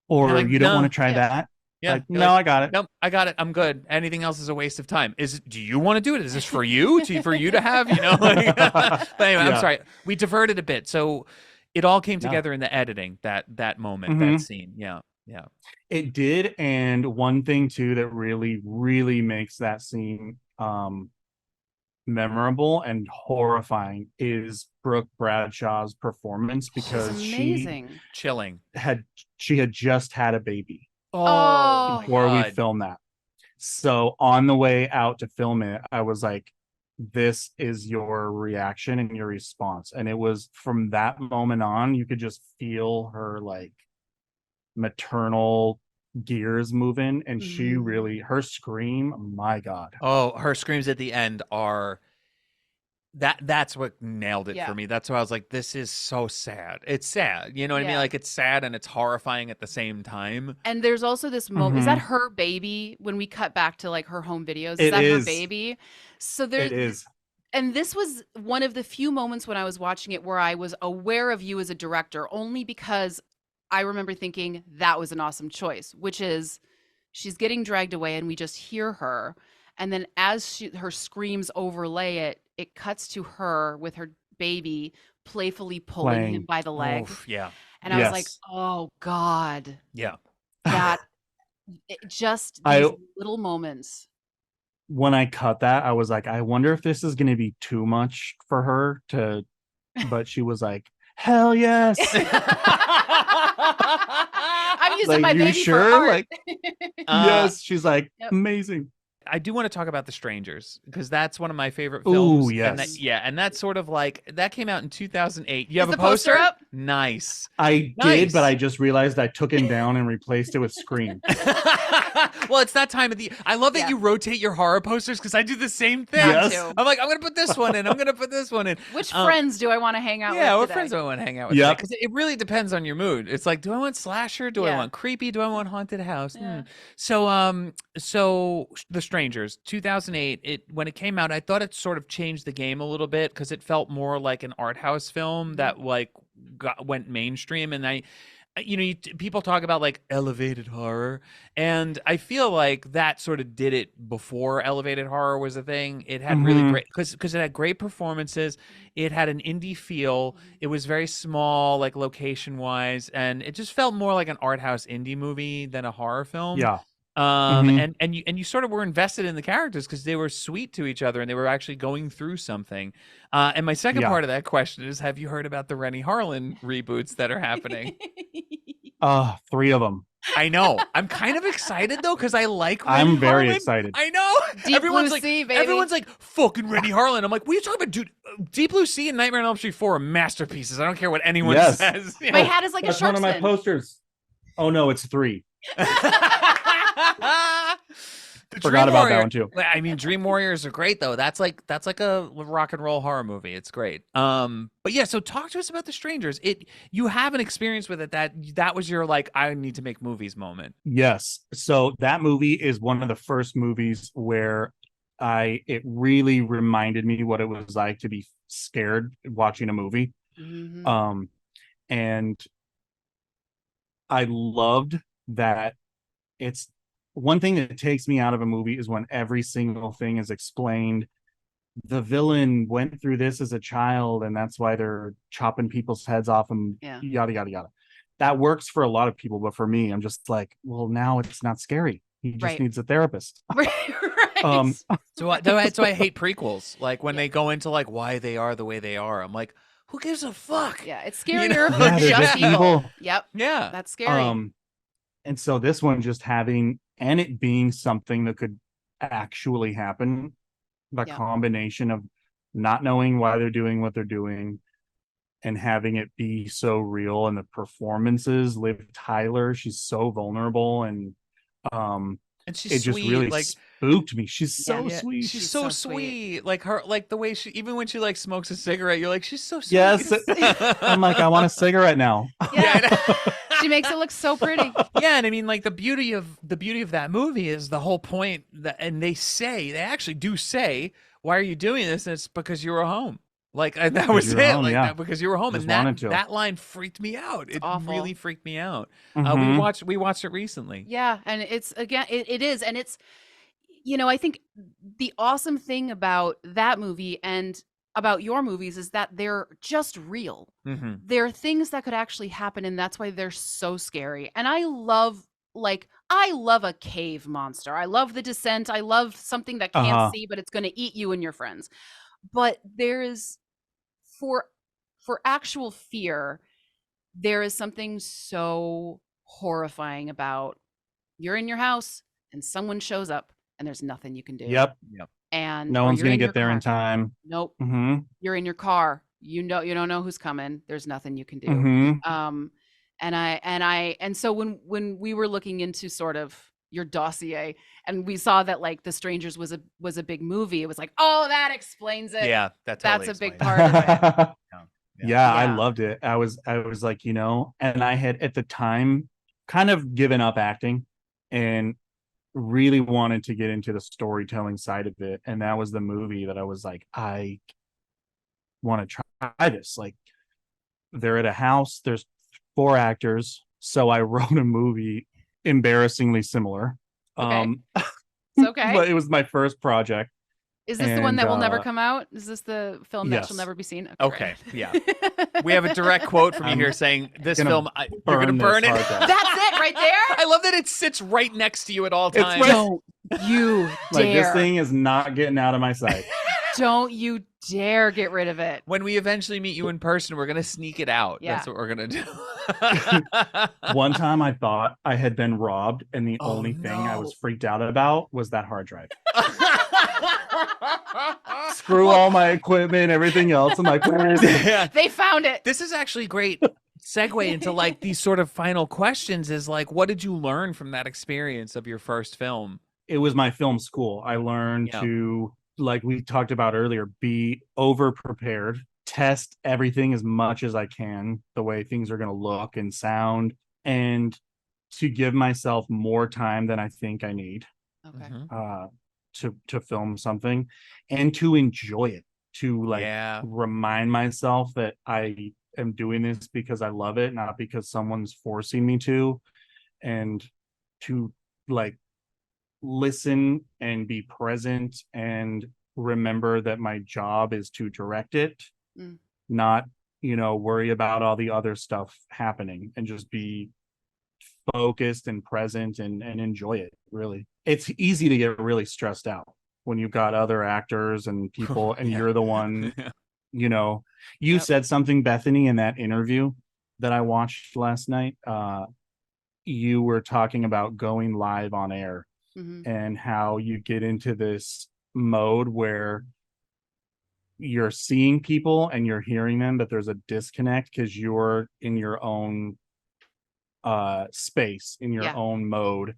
And I'm Or like, you don't want to no. try Yeah. that? Yeah. Like, You're no, like, I got it. nope, I got it. I'm good. Anything else is a waste of time. Do you want to do it? Is this for you? For you to have? But anyway, I'm Yeah. sorry. We diverted a bit. So it all came Yeah. together in the editing, that moment, Mhm. that scene. Yeah. Yeah. It did. And one thing too that really, really makes that scene memorable and horrifying is Brooke Bradshaw's performance, She's because amazing. Chilling. she had just had a baby Oh my before we God. filmed that. So on the way out to film it, I was like, this is your reaction and your response. And it was from that moment on, you could just feel her like maternal gears moving. And she really, her scream, my God. Oh, her screams at the end are that's what nailed it Yeah. for me. That's why I was like, this is so sad. It's sad. You know what I mean? Yeah. Like, it's sad and it's horrifying at the same time. And there's also this moment. Is Mhm. that her baby when we cut back to like her home videos? Is It that her is. baby? So It there's is. and this was one of the few moments when I was watching it where I was aware of you as a director, only because I remember thinking that was an awesome choice, which is she's getting dragged away and we just hear her. And then as her screams overlay it, it cuts to her with her baby playfully pulling him Playing. by the leg. Oof, yeah. And I was like, Yes. oh God, Yeah. that just I- these little moments. When I cut that, I was like, I wonder if this is going to be too much for her to, but she was like, hell yes. I'm using Like, my you baby sure? for art. Like, yes. She's like, Yep. amazing. I do want to talk about The Strangers because that's one of my favorite Ooh, films. yes. And that's sort of like that came out in 2008. You Is have the a poster? poster up? Nice. I Nice. did, but I just realized I took him down and replaced it with Scream. Well, it's that time of the. I love that Yeah. you rotate your horror posters because I do the same thing. Got Yes. to. I'm like, I'm gonna put this one in. I'm gonna put this one in. Which friends do I want to hang out Yeah, with what today? friends do I want to hang out with? Yep. Because it really depends on your mood. It's like, do I want slasher? Do I Yeah. want creepy? Do I want haunted house? Yeah. So The Strangers, 2008. When it came out, I thought it sort of changed the game a little bit because it felt more like an art house film that like went mainstream, and people talk about like elevated horror, and I feel like that sort of did it before elevated horror was a thing. It had really Mhm. great, because it had great performances. It had an indie feel. It was very small, like location wise, and it just felt more like an art house indie movie than a horror film. Yeah. Mhm. And you sort of were invested in the characters because they were sweet to each other and they were actually going through something. And my second Yeah. part of that question is, have you heard about the Rennie Harlan reboots that are happening? 3 of them. I know. I'm kind of excited though because I like Rennie I'm very Harlan. excited. I know. Deep Blue Sea, baby. Everyone's like fucking Rennie Harlan. I'm like, what are you talking about, dude? Deep Blue Sea and Nightmare on Elm Street 4 are masterpieces. I don't care what anyone Yes. says. My hat is like That's a shark's one of my fin. posters. Oh no, it's 3. The Forgot Dream about that Warrior- one too. I mean, Dream Warriors are great though. That's like a rock and roll horror movie. It's great. But yeah, so talk to us about The Strangers. You have an experience with it that was your like, I need to make movies moment. Yes. So that movie is one of the first movies where it really reminded me what it was like to be scared watching a movie. Mhm. And I loved that. It's one thing that takes me out of a movie is when every single thing is explained. The villain went through this as a child, and that's why they're chopping people's heads off and Yeah. yada yada yada. That works for a lot of people, but for me, I'm just like, well, now it's not scary. He just Right. needs a therapist. Right. So I hate prequels. Like when Yeah. they go into like why they are the way they are. I'm like, who gives a fuck? Yeah, it's You scarier know? if Yeah, they're they're just just evil. evil. Yep. Yeah. That's scary. And so this one just having and it being something that could actually happen, the Yep. combination of not knowing why they're doing what they're doing and having it be so real, and the performances, Liv Tyler, she's so vulnerable, and And she's it just sweet. really Like, spooked me. She's so yeah, sweet. she's She's so so sweet. sweet. Like her, like the way she, even when she like smokes a cigarette, you're like, she's so sweet. Yes. I'm like, I want a cigarette now. Yeah, Yeah. I know. She makes it look so pretty. Yeah, and I mean, like the beauty of that movie is the whole point that, and they actually do say, "Why are you doing this?" And it's because you were home. Like and that was you were it. home, Like yeah. that because you were home, Just and that wanted to. that line freaked me out. It awful. really freaked me out. Mhm. We watched it recently. Yeah, and it's again it is, and it's I think the awesome thing about that movie and about your movies is that they're just real. Mm-hmm. They're things that could actually happen, and that's why they're so scary. And I love a cave monster. I love The Descent. I love something that can't Uh-huh. see, but it's going to eat you and your friends. But there is for actual fear, there is something so horrifying about you're in your house and someone shows up and there's nothing you can do. Yep. And No or one's you're gonna in your get there in car. time. Nope. Mm-hmm. You're in your car. You don't know who's coming. There's nothing you can do. Mm-hmm. And so when we were looking into sort of your dossier and we saw that like The Strangers was a big movie, it was like, oh, that explains it. Yeah, That's totally a big explains part of it. Yeah, I Yeah. loved it. I was like, and I had at the time kind of given up acting and really wanted to get into the storytelling side of it. And that was the movie that I was like, I want to try this. Like, they're at a house, there's 4 actors. So I wrote a movie embarrassingly similar. Okay. It's okay. But it was my first project. Is this the one that will never And, come out? Is this the film that shall yes. never be seen? Okay, great. yeah. We have a direct quote from you I'm here saying this gonna film, you're going to burn burn this it. hard drive. That's it right there. I love that it sits right next to you at all It's times. right- Don't you Like, this dare. thing is not getting out of my sight. Don't you dare get rid of it. When we eventually meet you in person, we're going to sneak it out. Yeah. That's what we're going to do. One time I thought I had been robbed, and the Oh, only thing I no. was freaked out about was that hard drive. Screw all my equipment, everything else. I'm like, where is it? Yeah. They found it. This is actually great segue into like these sort of final questions is like, what did you learn from that experience of your first film? It was my film school. I learned Yeah. to, like we talked about earlier, be over prepared, test everything as much as I can, the way things are going to look and sound, and to give myself more time than I think I need Okay. Mhm. to film something, and to enjoy it, to like Yeah. remind myself that I am doing this because I love it, not because someone's forcing me to, and to like listen and be present and remember that my job is to direct it, Mm. not, worry about all the other stuff happening, and just be focused and present and enjoy it. Really, it's easy to get really stressed out when you've got other actors and people and Yeah. you're the one, you know. You Yep. said something, Bethany, in that interview that I watched last night. You were talking about going live on air Hmm. and how you get into this mode where you're seeing people and you're hearing them, but there's a disconnect because you're in your own space, in your Yeah. own mode.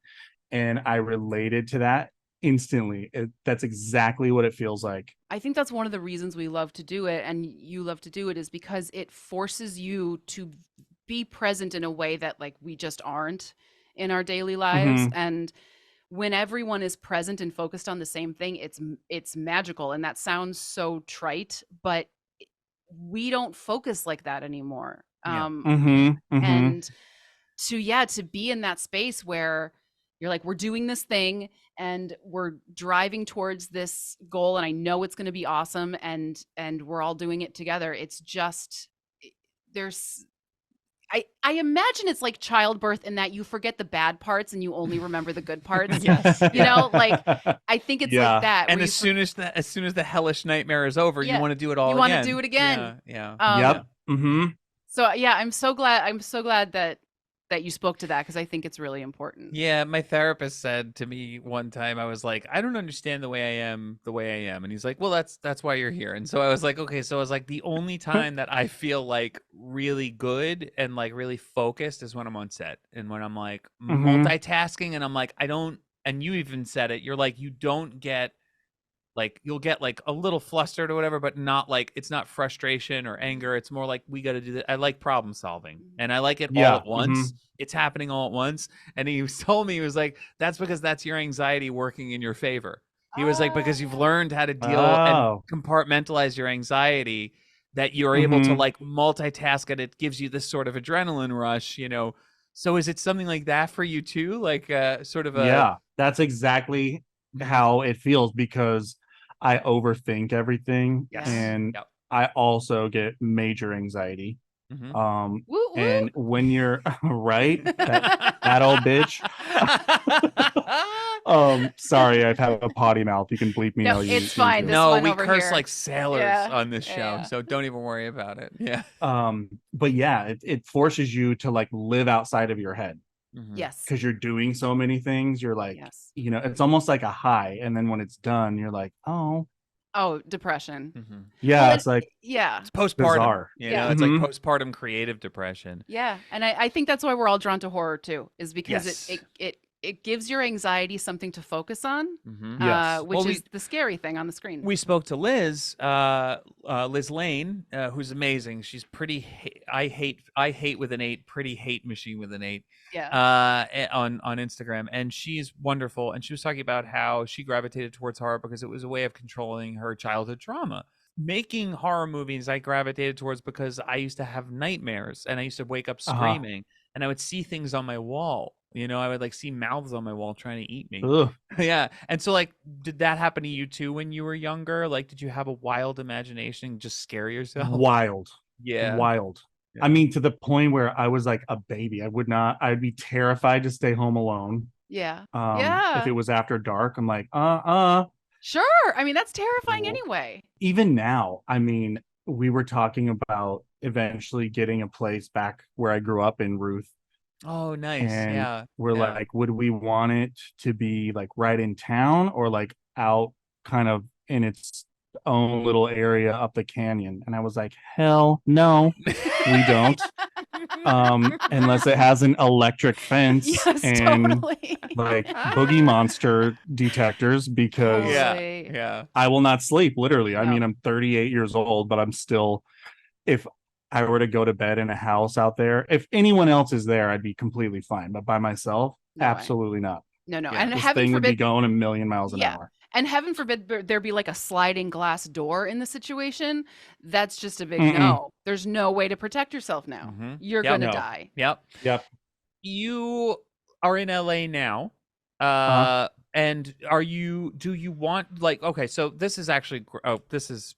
And I related to that instantly. That's exactly what it feels like. I think that's one of the reasons we love to do it, and you love to do it, is because it forces you to be present in a way that like we just aren't in our daily lives. Mm-hmm. And when everyone is present and focused on the same thing, it's magical. And that sounds so trite, but we don't focus like that anymore. Yeah. Mm-hmm. Mm-hmm. And to be in that space where you're like, we're doing this thing and we're driving towards this goal, and I know it's going to be awesome, and we're all doing it together. It's just there's I imagine it's like childbirth in that you forget the bad parts and you only remember the good parts. Yes. Yeah. Like I think it's like Yeah. that, And where as soon as the hellish nightmare is over, you yeah, want to do it you all want to do again. it again. Yeah. Yeah. Um Yeah. Yep. Mm-hmm. so yeah, I'm so glad that you spoke to that, because I think it's really important. Yeah, my therapist said to me one time, I was like, I don't understand the way I am. And he's like, well, that's why you're here. And so I was like, okay, so I was like, the only time that I feel like really good and like really focused is when I'm on set and when I'm like Mm-hmm. multitasking and I'm like, I don't, and you even said it, you're like, you don't get like you'll get like a little flustered or whatever, but not like it's not frustration or anger. It's more like we got to do that. I like problem solving and I like it all Yeah. at Mm-hmm. once. It's happening all at once. And he told me, he was like, that's because that's your anxiety working in your favor. He was like, because you've Oh. learned how to deal and Oh. compartmentalize your anxiety, that you're able to Mm-hmm. like multitask and it gives you this sort of adrenaline rush. So is it something like that for you too? Like sort of a, Yeah. That's exactly Mhm. how it feels because I overthink everything Yeah. Yes. and Yep. I also get major anxiety. Hmm. Um, Woo and woo. when you're right, that old bitch. Sorry, I've had a potty mouth. You can bleep me No, how you it's need fine. to. This No, one we over curse here. like sailors Yeah. on this Yeah. show, Yeah. so don't even worry about it. Yeah. But yeah, it forces you to like live outside of your head Hmm. Yes. because you're doing so many things. You're like, Yes. it's almost like a high, and then when it's done, you're like, oh, Oh, depression. Hmm. Well, yeah, and it's like yeah. It's postpartum. bizarre. Yeah. It's like Mm-hmm. postpartum creative depression. Yeah. And I think that's why we're all drawn to horror too, is because it Yes. it it it gives your anxiety something to focus on, Hmm. Yes. which Well, is the scary thing on the screen. we spoke to Liz, Liz Lane, who's amazing. She's pretty. I hate with an eight. Pretty hate machine with an eight. Yeah. On Instagram, and she's wonderful. And she was talking about how she gravitated towards horror because it was a way of controlling her childhood trauma. Making horror movies, I gravitated towards because I used to have nightmares, and I used to wake up Uh-huh. screaming, and I would see things on my wall. I would like see mouths on my wall trying to eat me. Ugh. Yeah. And so like did that happen to you too when you were younger? Like did you have a wild imagination and just scare yourself? Wild. Yeah. Wild. I Yeah. mean, to the point where I was like a baby. I'd be terrified to stay home alone. Yeah. If it Yeah. was after dark, I'm like, Sure. I mean, that's terrifying anyway. even now, I mean, we were talking about eventually getting a place back where I grew up in Ruth, Oh, nice. and Yeah. we're Yeah. like, would we want it to be like right in town or like out kind of in its own little area up the canyon? And I was like, hell no, we don't. Unless it has an electric fence Yes, and totally. like boogie monster detectors, because Yeah. Totally. Yeah. I will not sleep, literally. I No. mean, I'm 38 years old, but I'm still, if I were to go to bed in a house out there, if anyone else is there, I'd be completely fine. But by myself, No way. absolutely not. No, no. Yeah. And This heaven thing would be forbid. going a million miles an Yeah. hour. And heaven forbid there be like a sliding glass door in the situation. That's just a big Mm-mm. no. There's no way to protect yourself now. You're Yep. gonna No. die. Yep. Yep. You are in LA now. Uh-huh. And do you want, like, okay, so this is actually,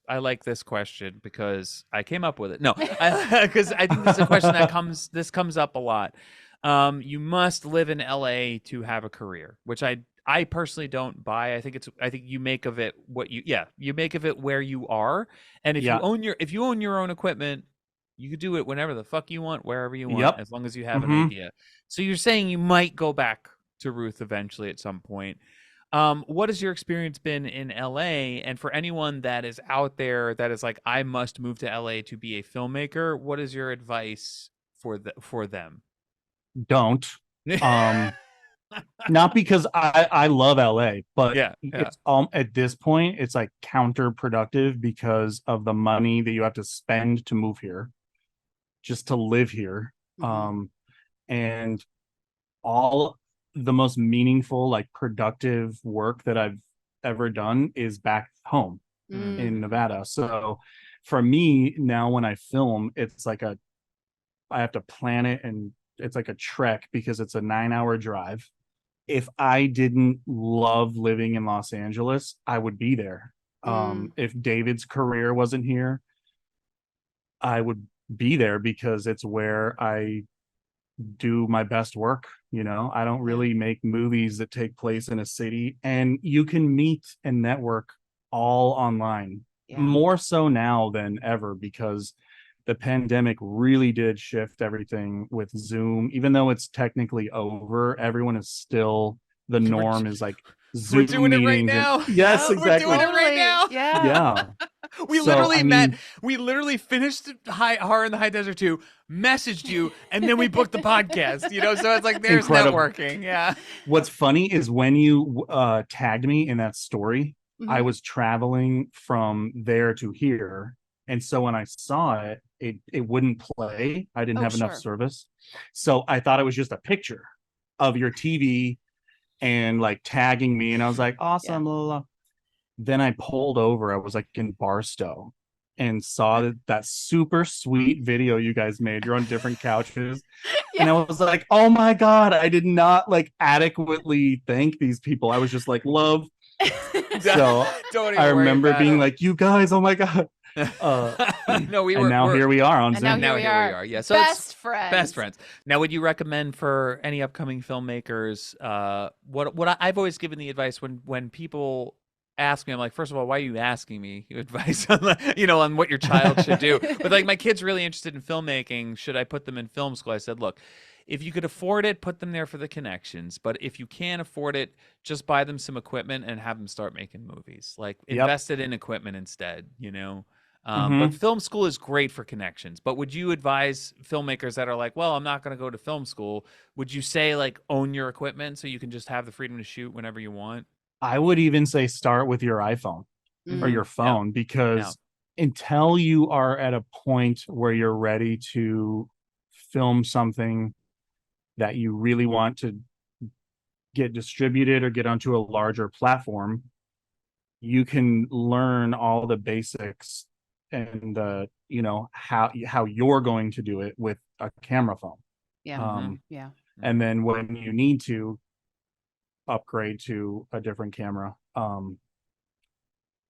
I like this question because I came up with it. No, because I think this is a question that comes up a lot. You must live in LA to have a career, which I personally don't buy. I think you make of it you make of it where you are. And Yeah. if you own your own equipment, you could do it whenever the fuck you want, wherever you want, Yep. as long as you have an Mm-hmm. idea. So you're saying you might go back to Ruth eventually at some point. What has your experience been in LA? And for anyone that is out there that is like, I must move to LA to be a filmmaker, what is your advice for them? Don't. Um, Not because I love LA, but Yeah, yeah. it's at this point it's like counterproductive because of the money that you have to spend to move here, just to live here. Mhm. And all the most meaningful, like productive work that I've ever done is back home in Mm. Nevada. So for me now, when I film, I have to plan it, and it's like a trek because it's a 9-hour drive. If I didn't love living in Los Angeles, I would be there. Mm. If David's career wasn't here, I would be there because it's where I do my best work. I don't Yeah. really make movies that take place in a city, and you can meet and network all online, Yeah. more so now than ever, because the pandemic really did shift everything with Zoom. Even though it's technically over, everyone is still, the we're norm is like we're Zoom doing it right meetings. And now. yes, Yep. We're doing exactly. it right Totally. now. Yeah. Yeah. We So literally I met. mean, We literally finished Horror in the High Desert 2, messaged you, and then we booked the podcast. So it's like there's incredible. networking. Yeah. What's funny is when you tagged me in that story, I Mhm. was traveling from there to here. And so when I saw it, it wouldn't play. I didn't Oh, have enough sure. service. So I thought it was just a picture of your TV and like tagging me. And I was like, Yeah. awesome. Blah, blah, blah. Then I pulled over. I was like in Barstow and saw that super sweet video you guys made. You're on different couches. And Yeah. I was like, oh my God, I did not like adequately thank these people. I was just like, love. So Don't I even worry remember about being like, you guys, oh my God. Uh, it. No, and now we're here we are on And now Zoom. here now we here we are. are. Yeah. So it's Best best friends. friends. Now, would you recommend for any upcoming filmmakers? I've always given the advice when people ask me, I'm like, first of all, why are you asking me advice on on what your child should do? But like, my kid's really interested in filmmaking. Should I put them in film school? I said, look, if you could afford it, put them there for the connections. But if you can't afford it, just buy them some equipment and have them start making movies. Like, Yep. invest it in equipment instead. But Mm-hmm. film school is great for connections. But would you advise filmmakers that are like, well, I'm not going to go to film school? Would you say, like, own your equipment so you can just have the freedom to shoot whenever you want? I would even say start with your iPhone or Mm-hmm. Mhm. your Yeah. phone, Yeah. because until you are at a point where you're ready to film something that you really want to get distributed or get onto a larger platform, you can learn all the basics and how you're going to do it with a camera phone. Yeah. Mm-hmm. Yeah. And Mm-hmm. then when you need to upgrade to a different camera,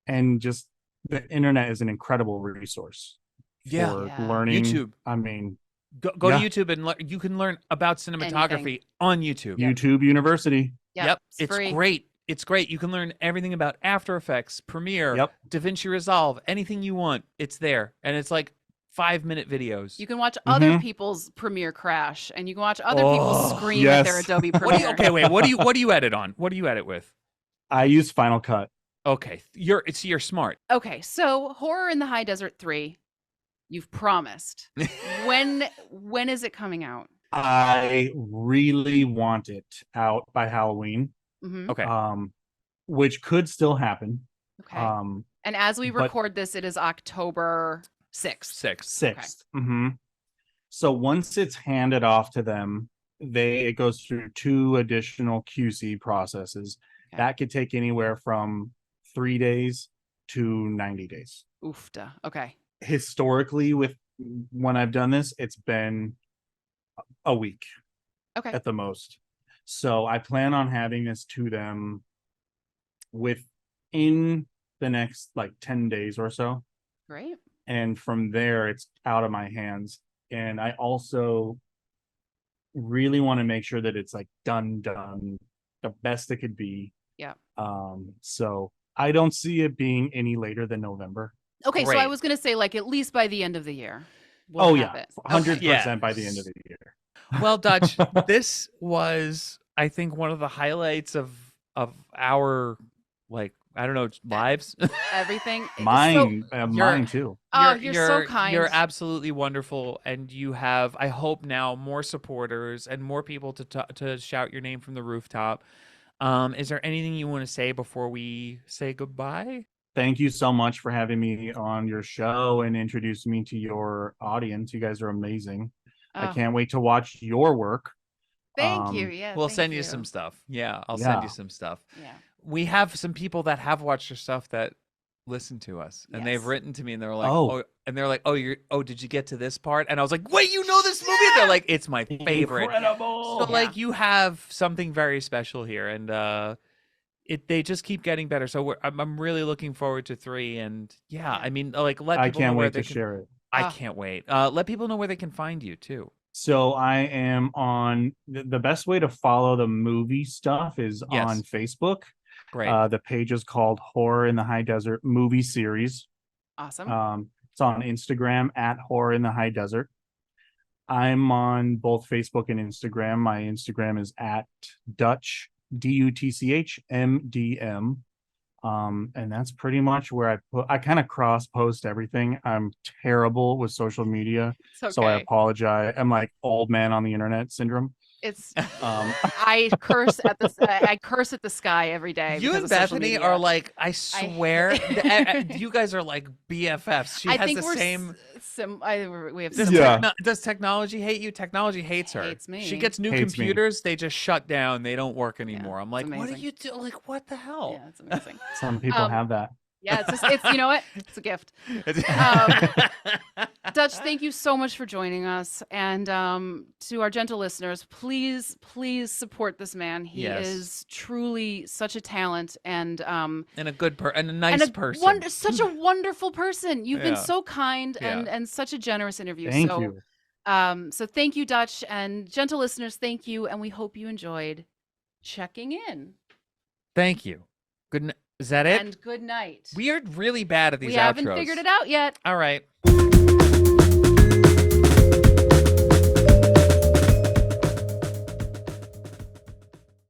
and just the internet is an incredible resource Yeah. for Yeah. learning. YouTube. I mean, Go to yeah, YouTube and you can learn about Anything. cinematography on YouTube. Yep. YouTube University. Yep. Yep, It's it's free. great. It's great. You can learn everything about After Effects, Premiere, Yep. DaVinci Resolve, anything you want. It's there, and it's like 5-minute videos. You can watch other Mm-hmm. people's Premiere crash, and you can watch other people Oh, scream at their Yes. Adobe what do you? Premiere. Okay, wait. What do you edit on? What do you edit with? I use Final Cut. Okay, you're smart. Okay, so Horror in the High Desert 3, you've promised. When is it coming out? I really want it out by Halloween, Mhm. Okay, which could still happen. Okay. And as we But record this, it is October 6th. 6th. 6th. Mm-hmm. So once it's handed off to them, it goes through 2 additional QC processes. Okay. That could take anywhere from 3 days to 90 days. Oofda. Okay. Historically, with when I've done this, it's been a week Okay. at the most. So I plan on having this to them within the next like 10 days or so. Great. And from there, it's out of my hands. And I also really want to make sure that it's like done the best it could be. Yeah. So I don't see it being any later than November. Okay, so I Great. was gonna say like at least by the end of the year. We'll Oh have yeah, it. 100% by the end of the year. Well, Dutch, this was, I think, one of the highlights of our, like, I don't know, lives. Everything. Mine, So, mine too. oh, you're so kind. You're absolutely wonderful, and you have, I hope now, more supporters and more people to shout your name from the rooftop. Is there anything you want to say before we say goodbye? Thank you so much for having me on your show and introducing me to your audience. You guys are amazing. I Oh, can't wait to watch your work. thank you. Yeah, We'll thank send you you some stuff. Yeah, I'll send you Yeah. some stuff. Yeah. We have some people that have watched your stuff that listen to us, and they've Yes. written to me, and they're like, Oh. oh, did you get to this part? And I was like, wait, you know this movie? And they're like, it's my favorite. Incredible. So like, you have something very special here, and they just keep getting better. So I'm really looking forward to 3, and yeah, Yeah. I mean, like, let I people know can't where wait they to can. share it. I Ah. can't wait. Let people know where they can find you too. So I am on the best way to follow the movie stuff is on Yes. Facebook. Great. The page is called Horror in the High Desert Movie Series. Awesome. It's on Instagram at Horror in the High Desert. I'm on both Facebook and Instagram. My Instagram is at Dutch DUTCHMDM. And that's pretty much where I kind of cross post everything. I'm terrible with social media, It's so I okay. apologize. I'm like old man on the internet syndrome. It's Um, I curse at the sky every day You because and of social Bethany media. are like, I swear, you guys are like BFFs. She I has think the we're same. we have Does, similar. Yeah. does technology hate you? Technology hates her. Hates me. She gets new Hates me. computers. They just shut down. They don't work anymore. I'm it's like, what do amazing. you do? Like, what the hell? Yeah, it's amazing. some people have that. Yeah, it's you know what? It's a gift. Dutch, thank you so much for joining us. And to our gentle listeners, please support this man. He Yes. is truly such a talent and and a nice person. such a wonderful person. You've been Yeah. so kind Yeah. and such a generous interview. Thank so, you. So thank you, Dutch, and gentle listeners, thank you, and we hope you enjoyed checking in. Thank you. Good. Is that it? And good night. We are really bad at these We outros. haven't figured it out yet. All right.